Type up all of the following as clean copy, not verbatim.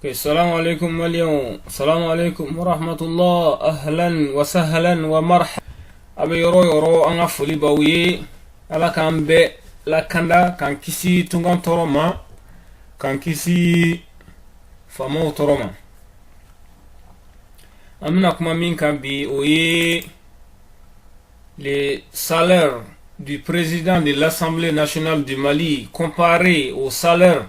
السلام عليكم مليون. السلام عليكم ورحمة الله. أهلا وسهلا ومرحبا. أبي يرو أنا فولي باوي على كان بي لا كندا كان كيسي تونغان توروما كان كيسي فامو توروما أمنا كما مين كان بي اوي les salaires du président de l'Assemblée nationale du Mali comparé au salaire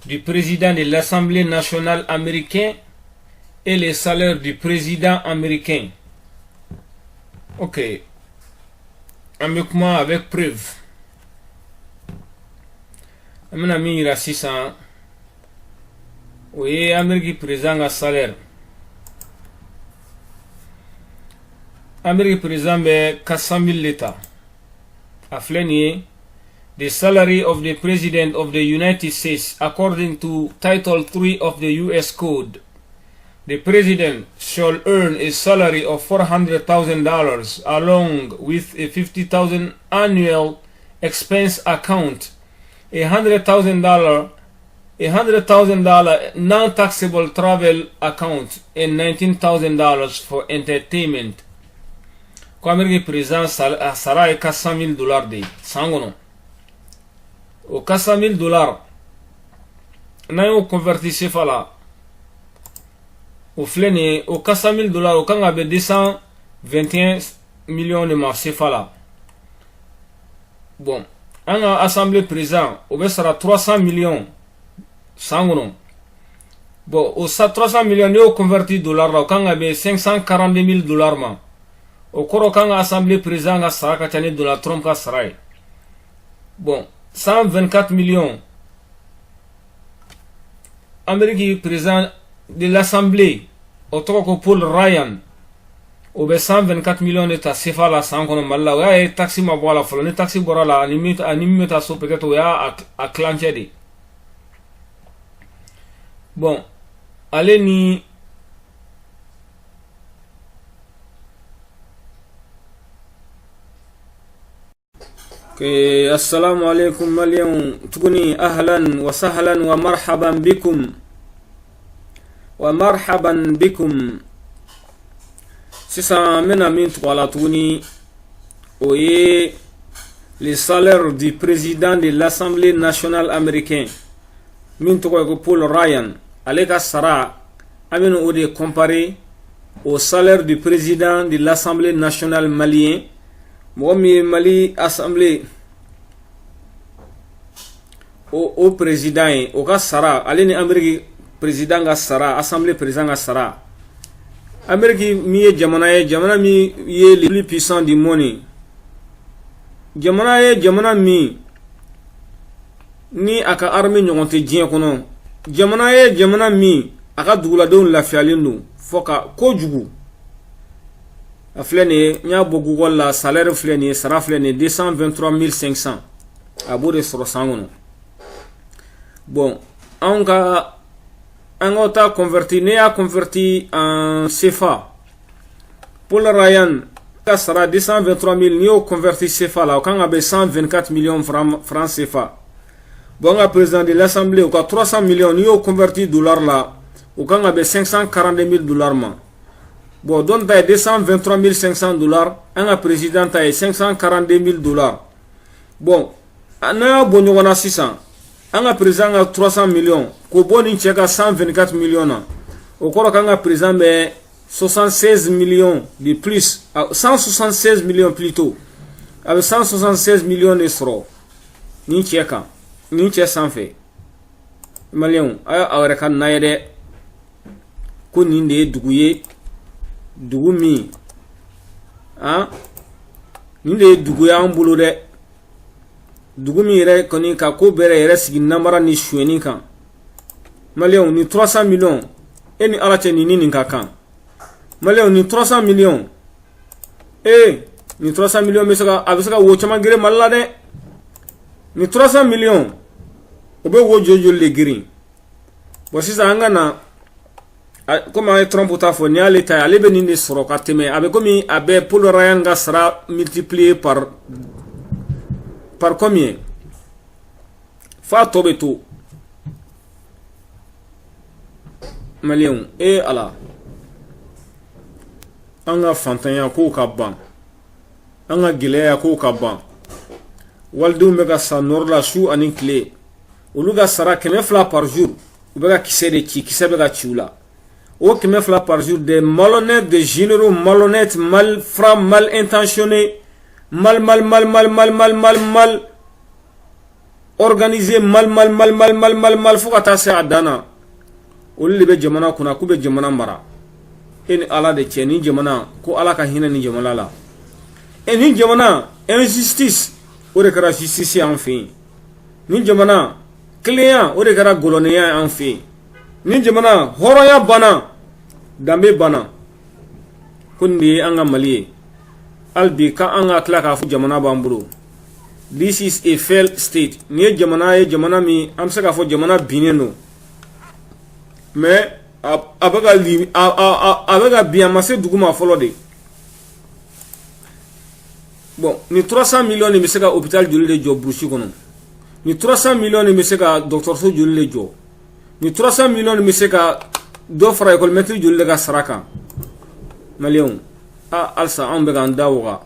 du président de l'Assemblée nationale américaine et les salaires du président américain. Ok. Avec moi, avec preuve. Mon ami il a 600. Oui, Amérique président a salaire. Amérique président be 400 000 l'État. A fleni. The salary of the President of the United States, according to Title 3 of the U.S. Code, the President shall earn a salary of $400,000 along with a $50,000 annual expense account, $100,000 non-taxable travel account, and $19,000 for entertainment. Comme le président sera $400,000 de sangono. Au $400,000 na yo converti CFA la au fleni au $400,000 au kanga be 221 millions de marché CFA la. Bon, en assemblée présent au be sera 300 millions sangono. Bon, au 300 millions yo converti dollars la au kanga be $542,000 ma. Au koro kanga assemblée présent ga saraka tane dollar Trump ka sarai. Bon, 124 millions. Amérique président de l'Assemblée, au troco Paul Ryan, au 124 millions de ta CFA la sans qu'on m'a là, et taxi ma bois la folle, taxi bora la, anime ta so peut-être à clancher. Bon, allez ni. السلام عليكم مليون تقولي أهلا وسهلا ومرحبا بكم سيسا منا من تقوالا تقولي وي les salaires du président de l'Assemblée nationale américaine min tقوى Paul Ryan aleka sara amino ode comparé au salaire du président de l'Assemblée nationale malien. Moi, Mali Assemblée au président, au cas Sara, allez ni Amérique président ga Sara, Assemblée président ga Sara. Amérique mi jamana mi est le plus puissant du monde. Jamana mi ni aka armée nyonte dien kono. Jamana mi aka dugula don la fialinu foka kojugu. Fleni nya bogu la salaire fleni sera fleni 223 500 à bout de 300. Bon, on a converti en CFA. Paul Ryan sera 223 000 ni converti CFA là quand a 124 millions francs CFA. Bon, le président de l'Assemblée au 300 millions ni converti dollars là au quand a 542,000 $. Bon, donc t'as 223 500 $, un président t'as 542,000 $. Bon, on a bon 600, un président a 300 millions, qu'au bon in chèque 124 millions. Au cours d'un président mais 76 millions de plus, 176 millions plutôt, avec 176 millions de sro. Ni chèque sans fait. Malion, a rekan naide, qu'on inde douye. Dugumi ninde dugu ya mbulu de dugumi yere koni ka ko bere yere sigi namara ni shweni kan Malion ni 300 millions eni alate ni nini kan Malion ni 300 millions ni 300 millions mesaka abisaka wo chama gire malla de ni 300 millions obe wo jojo le giri bo sisa angana comme Trump t'a fait, il a venu sur le côté, mais avec comme il Paul Ryan sera multiplié par combien? Fa tobe tout. malien e ala anga fantanya ko ka ban anga gileya ko ka ban waldu mega sanor la shu anin clé oluga sara keme fla par jour ubega kisse de ci kisse bega ciula o keme fla par jour des malhonnêtes, des généraux malhonnêtes, mal francs, mal intentionnés, mal organisé, mal faut attacher à dana olu libe jamana kuna kube jamana mara en ala de cheni jamana ko ala ka hina ni jamana la en ni jamana injustice o de kara justice en fin ni jamana client o de kara golonia en fin ni jamana horoya bana dambe bana kundi anga mali albi ka anga klaka fu jamana bamburu. This is a failed state. Ni jamana mi amsa ka fu jamana bineno mais abaga bien massé duguma folo de bon ni 300 millions ni miseka hôpital joli de job brushi kono ni 300 millions ni miseka docteur so joli de job ni 300 millions ni miseka do fra école maître joli de ga saraka malion alsa on be ganda woga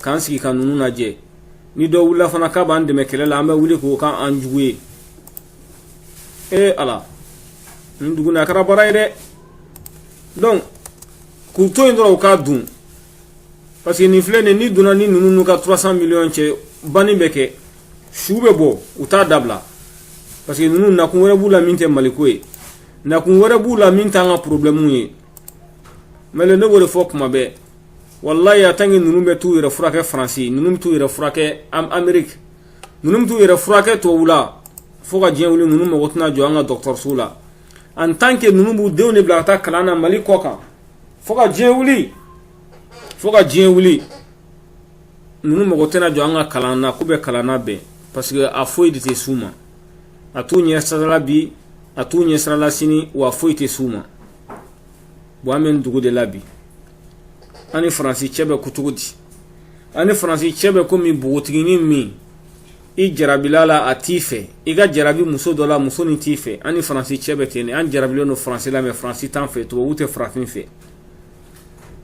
kan siki kan nuna je ni do wula fana ka bande me kelela ambe wuli ko kan anjuwe ala nduguna kara baray de donc ku to indro ka dun parce que ni flene ni duna ni nunu ka 300 millions che bani beke shube bo uta dabla parce que nunu na kunwere bula minte malikoe na kunwere bula minta nga problème yi mele no wole fok mabe wallahi atangi nunu be tu ira frake français nunu tu ira frake amerique nunu tu ira frake to wula foka jewuli nunu mo gotna jo nga docteur sula en tant que nous nous devons blata kalana mali koka foka jewuli nous mo gotena jo anga kalana kube kalana be parce que a foi de te suma a tu nya sala bi a tu nya sala sini wa foi te suma bo amen dugu de labi ani français chebe kutugudi ani français chebe ko mi bugutini mi I jarabilala atife iga jarabi muso dola muso ni tife ani français chebe tene an jarabilo no français la me français tan fe to wute frafin fe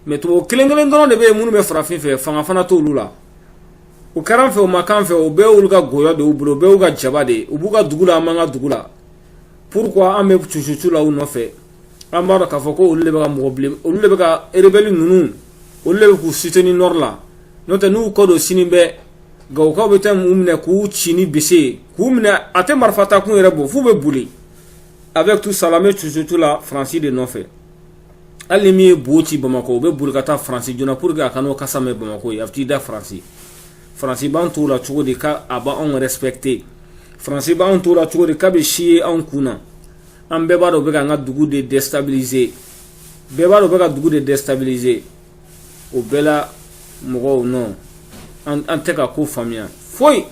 me to kelengelen dono de be munu be frafin fe fanga fana to lula o karam fe o makan fe o be ulga goyo de ubulo be uga jabade ubuga dugula manga dugula pourquoi ame chuchuchu la uno fe amara ka foko ulle be ga moble ulle be ga rebeli nunu ulle be ku siteni norla note nu ko do sinimbe gawka betam umne ku chini bise ku umne ate marfata ku rebo fu be buli avec tout salamé tout la français de non fait alimi boti bamako be buli kata français jona pour ga kanu kasame bamako yafti da français ban tout la tugo de ka aba on respecter français ban tout la tugo de ka be chier en kuna ambe ba do be ga dugu de déstabiliser be ba do be ga dugu de déstabiliser o bela mogo non en teka ko famia foi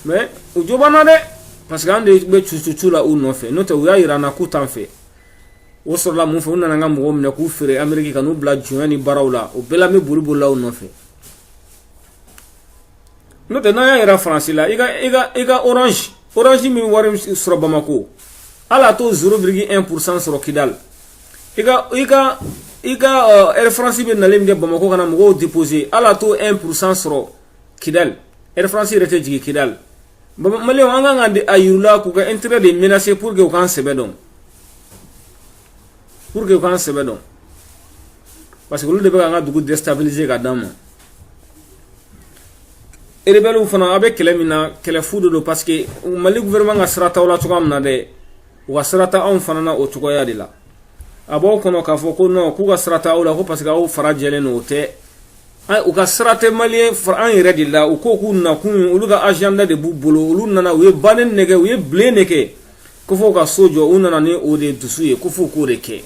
mais o jobana de parce que ande be chuchu la ou non fait note o ya irana ku tan fait o sur la mu fe unana ngam mo mne ku fere amerique kanu bla juani barawla o bela me buribu la ou non fait note na ya ira france la iga orange mi warim sur bamako ala to 0,1% sur kidal iga Air France be nalem de bamako kana mo déposer ala to 1% sur kidal Air France rete jigi kidal male wanga ngande ayula ku ga intérêt de menacer pour que kan sebedon parce que lu de nga dugu déstabiliser ga dama rebelu fana avec kelemina kele fudo do parce que mali gouvernement nga srata wala to kamna de wa srata on fana na o to ya de la abo kono ka foko no ku ga srata wala ko parce que o farajele no te ay u ga srata malien fran redi la u ko ku na ku uluga agenda de bubolo ulu nana we banen nege we bleneke ko fo ka sojo unana ni o de dusuye ko fo ko reke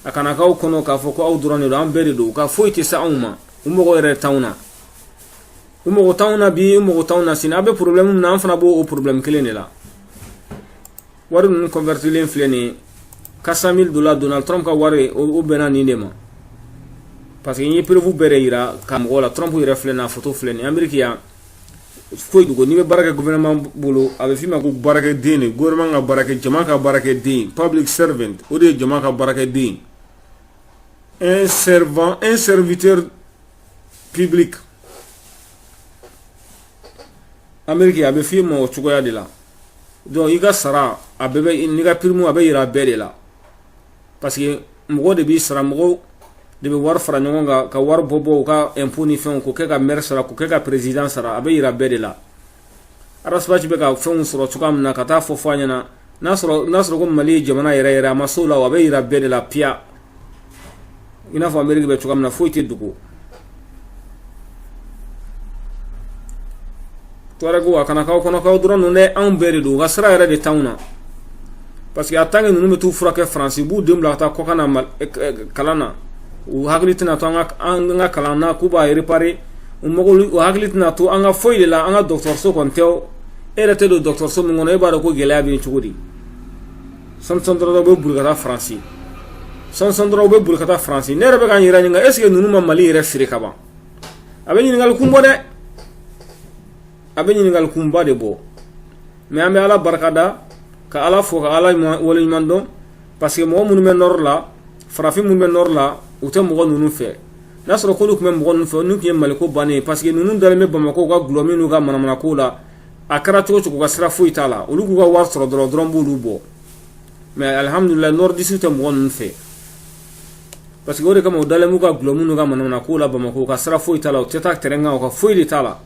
akana ka kono ka foko au durani do ambere do ka fo ite sa umma umo re tauna umo tauna bi umo tauna sina be problème na fana bo o problème kelene la waru nun convertir l'infleni $400,000 Donald Trump ka ware o bena ni nema parce que ni prévu bere ira kam wala Trump ira flena photo fleni America foyi dugo ni be baraka gouvernement bolo abe fima ko baraka dine gouvernement ga baraka jama ka baraka din public servant o de jama ka baraka din un servant un serviteur public Amérique abe fima o chugoya de la donc iga sara abe ni ga primo abe ira be de la parce que mgo de bi sara mgo de be war fara nyonga ka war bobo ka impôt ni fen ko ke ka maire sara ko ke ka président sara abe ira be de la arasbaji be ka fen soro chukam na kata fo fanya na nasro ko mali jamana ira masula abe ira be de la pia ina fo Amérique be chukam na fo ite dugo torago akana kaw kono kaw dron ne an bere do gasra yara de tawna parce que atange nunu metu frake france bu dem la ta ko kana mal kalana u haglitina to anga kalana kuba repare u mogolu u haglitina to anga foyle la anga docteur so kon tew era te do docteur so ngono e bara ko gela bi chugudi son sondro do bulgara france son sondro be bulgara france ne rebe kan yira nga est ce que nunu ma mali re frika ba abeni ngal kumbo de abeni ngal kumba de bo mais ambe ala barkada ka ala fo ka ala wala mando parce que mo munu men nor la frafi munu men nor la uta mo nunu fe nasro ko lu men mo nunu fe nu ki maliko bane parce que nunu dal me bamako ga glomi nu ga manamana ko la akara to ko ga sra fu itala ulu ko ga war tro dron bulu bo mais alhamdulillah nor disute mo nunu fe parce que ore kama udale mu ga glomi nu ga manamana ko la bamako ga sra fu itala o teta terenga o ga fu itala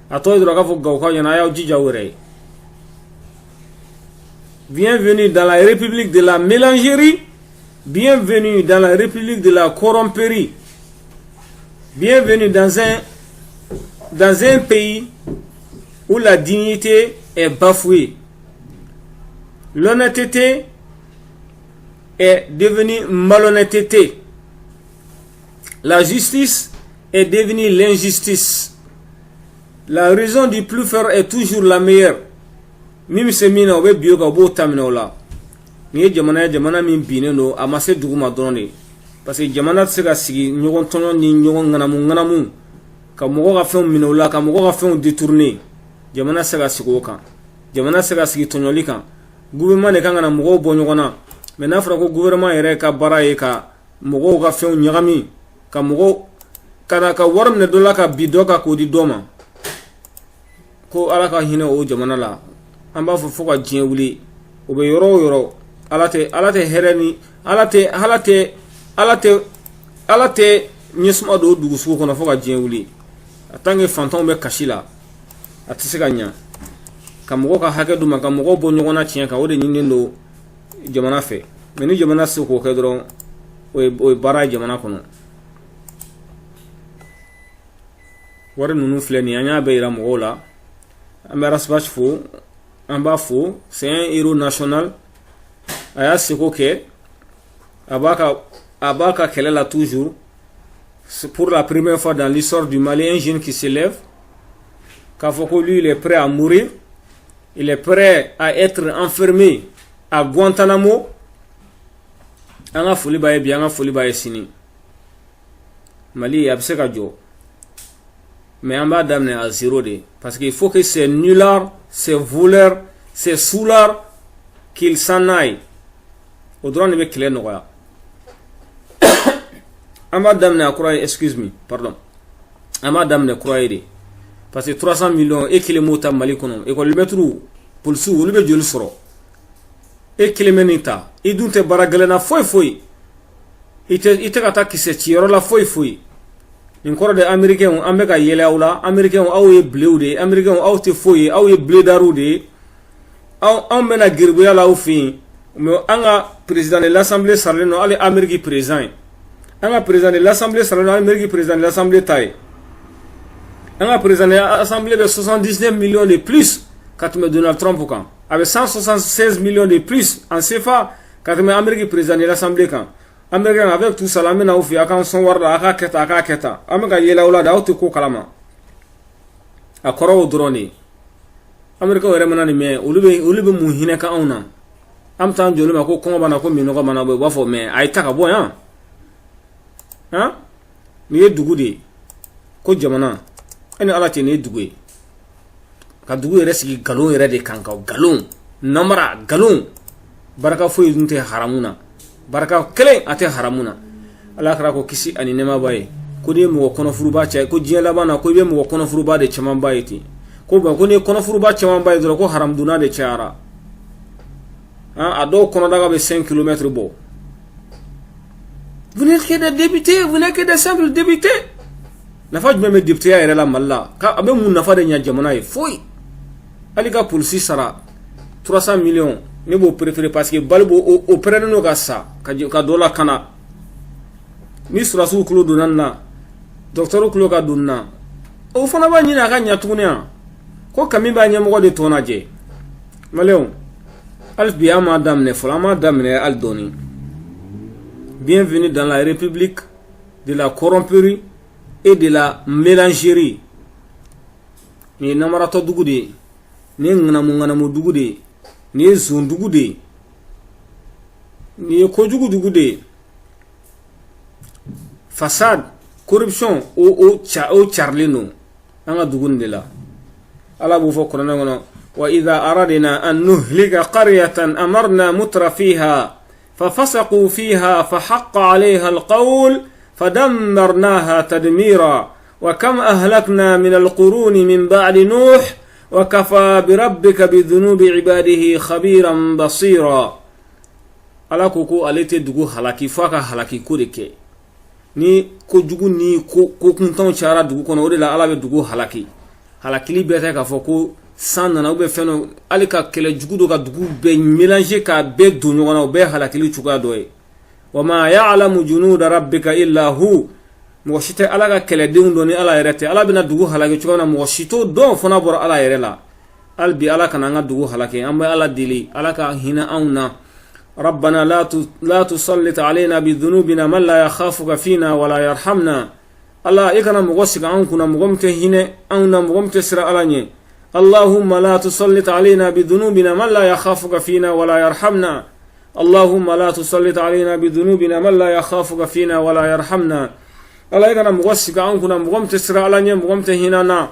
atoy droga fo ga ko yana ya jija wore. Bienvenue dans la République de la mélangerie. Bienvenue dans la République de la corromperie. Bienvenue dans un pays où la dignité est bafouée. L'honnêteté est devenue malhonnêteté. La justice est devenue l'injustice. La raison du plus fort est toujours la meilleure. Mimi semina obe bioga obo tamina ola ni jamana min bineno amase duguma donne parce que jamana tsega sigi nyogon tonyo ni nyogon nganamu ka mogo ga fen minola ka mogo ga fen détourner jamana sega sigo kan jamana sega sigi tonyoli kan gouvernement ne kangana mogo bo nyogona mais na fra ko gouvernement ere ka baraye ka mogo ga fen nyagami ka mogo kana ka waram ne dola ka bidoka ko di doma ko ala ka hina o jamana la amba fo ka jien wuli o be yoro alate hereni alate nyesma do dugu su ko na fo ka jien wuli atange fantom be kashila atise ganya kamugo ka hake duma kamugo bo nyogona chien ka ode nyinde jamana fe meni jamana su ko ke dron o bara jamana kono wara nunu fleni anya be ira mo la amara sbash fo Ambafo, c'est un héros national. Aya Sekoke, Abaka Kelela toujours. C'est pour la première fois dans l'histoire du Mali, un jeune qui s'élève. Kafoko, lui, il est prêt à mourir. Il est prêt à être enfermé à Guantanamo. Anga foli baye bien, anga foli baye sini. Mali, yabseka jo. Mais on va d'amener à zéro de. Parce qu'il faut que ces nullards, ces voleurs, ces soulards, qu'ils s'en aillent. Au droit de me clé noya. On va d'amener à croire, excuse me, pardon. On va d'amener à croire. Parce que 300 millions, et qu'il est mot à Malikono, et qu'on le mette pour le sou, le met soro. Et qu'il est menita. Et d'où te baragalena foi. Il te attaque qui se tire la foi. Ni koro de américain ambeka yele awla américain aw ye bleu de américain aw te foye aw ye bleu daru de aw mena girbu ya law fi mais anga président de l'assemblée sarleno ale amérique président anga président de l'assemblée sarleno amérique président de l'assemblée taille anga président de l'assemblée de 79 millions de plus quand Donald Trump quand avec 176 millions de plus en CFA quand amérique président de l'assemblée quand Américain avec tout ça la mena ou fi akan son warda aka keta amega yela wala da auto ko kalama akoro drone America were manani me ulube mu hine ka auna am tan jolu ma ko bana ko mino ko bana bo bafo me ay taka bo ya ni dugu de ko jamana ani ala te ni dugu ka dugu yɛrɛ sigi galon yɛrɛ de kan kan galon namara galon baraka foyi dun tɛ haramuna baraka kelen a tɛ haramuna ala kira ko kisi ani nɛma ba ye ko ni mɔgɔ kɔnɔfuruba cɛ ko diɲɛ laban na ko i bɛ mɔgɔ kɔnɔfuruba de caman ba ye ten ko ba ko ni kɔnɔfuruba caman ba ye dɔrɔn ko haramduna de cayara a dɔw kɔnɔdaga bɛ 5 km bɔ. Vous n'êtes que des députés, vous n'êtes que des simples députés. Nafa jumɛn bɛ député yɛrɛ la Mali la a bɛ mun nafa de ɲɛ jamana ye foyi hali ka polisi sara 300 millions ne b'o préféré parce que bali b'o o pɛrɛnnen don ka sa ka dɔ la kana ni surasiw tulo donna nin na docteur tulo ka don nin na o fana b'a ɲini a ka ɲɛ tuguni yan ko kami b'a ɲɛmɔgɔ de tɔn lajɛ maliyɛnw hali bi an m'a daminɛ fɔlɔ an m'a daminɛ hali dɔɔni. Bienvenue dans la république de la corromperie et de la mélangerie. Ni namarato dugu de, ni nganamu dugu de, ni zon dugu de, ni kojugu dugu de. Façade, corruption o charlino. Anga dugu de la. Ala bu fo korona ngono. Wa idha aradna an nuhlika qaryatan amarna mutra fiha ففسقوا فيها فحق عليها القول فدمرناها تدميرا وكم أهلكنا من القرون من بعد نوح وكفى بربك بذنوب عباده خبيرا بصيرا ala koko ale tɛ dugu halaki fo a ka halaki ko de kɛ ni ko jugu ni ko kuntanw cayara dugu kɔnɔ o de la ala bɛ dugu halaki halakili bɛɛ tɛ k'a fɔ ko san nana ou bien fɛn dɔ hali ka kɛlɛ jugu dɔ ka dugu bɛɛ mélanger k'a bɛɛ don ɲɔgɔn na o bɛɛ halakili cogoya dɔ ye wa ma ya'lamu junuda rabbika illa hu mɔgɔ si tɛ ala ka kɛlɛdenw dɔn ni ala yɛrɛ tɛ ala bɛna dugu halaki cogoya na mɔgɔ si t'o dɔn fana bɔra ala yɛrɛ la hali bi ala kana an ka dugu halaki an bɛ ala deli ala ka hinɛ anw na ربنا لا تسلط علينا بذنوبنا من لا يخافك فينا ولا يرحمنا الله يكنا مغسق عنكنا مغمته هنا أونا مغمته سر ألاني اللهم لا تسلط علينا بذنوبنا من لا يخافك فينا ولا يرحمنا اللهم لا تسلط علينا بذنوبنا من لا يخافك فينا ولا يرحمنا الله يكنا مغسق عنكنا مغمته سر ألاني مغمته هنا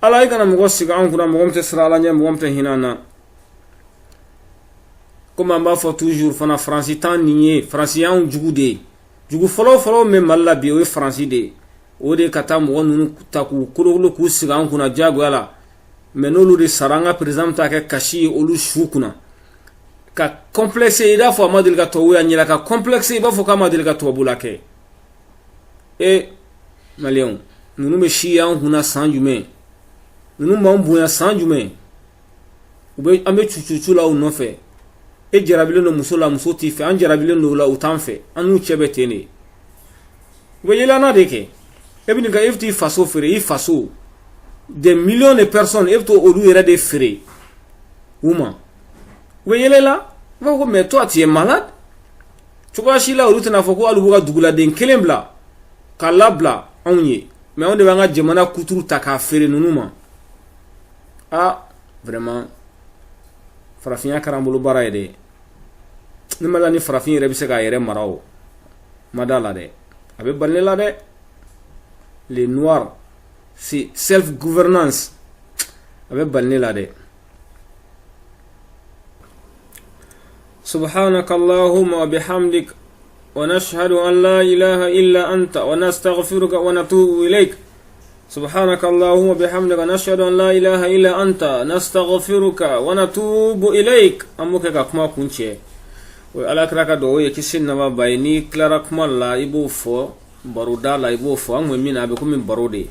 الله يكنا مغسق عنكنا مغمته سر ألاني مغمته هنا comme on b'a fait toujours fana France tan nié France yan jugu de jugu folo me malla bi o France de o de kata mo nunu taku kurolo ku siga an kuna jago ala mais nolu de saranga président ta ka kashi olu shukuna ka complexe ida fo amadil ka to ya nyila ka complexe ba fo ka amadil ka to bulake e malion nunu me shi yan huna sanjume nunu mambu ya sanjume ube ambe chuchuchu la no fe e jarabile no musola muso ti fe an jarabile no la utan fe anu chebe tene we yela na deke e bin ga ifti faso fere i faso des millions de personnes ifto odu yere de fere uma we yela la va ko mais toi tu es malade tu ko shi la odu tana foko alu buga dugula den kelembla kala bla onye mais on de nga jamana kuturu taka fere nunuma ah vraiment farafin karambulu bara de ni mala ni farafin yɛrɛ bɛ se ka yɛrɛ mara o ma da la dɛ a bɛ bali la dɛ les noirs c'est self gouvernance a bɛ bali la dɛ subhanaka allahumma wa bihamdik wa nashhadu an la ilaha illa anta wa nastaghfiruka wa natubu ilayk سبحانك اللهم وبحمدك نشهد أن لا إله إلا أنت نستغفرك ونتوب إليك أمك كما كنت وعلى كراك دوي كسين نما بايني كلارك مالا يبو فو بارودا لا يبو فو أمو مين أبيكم من بارودي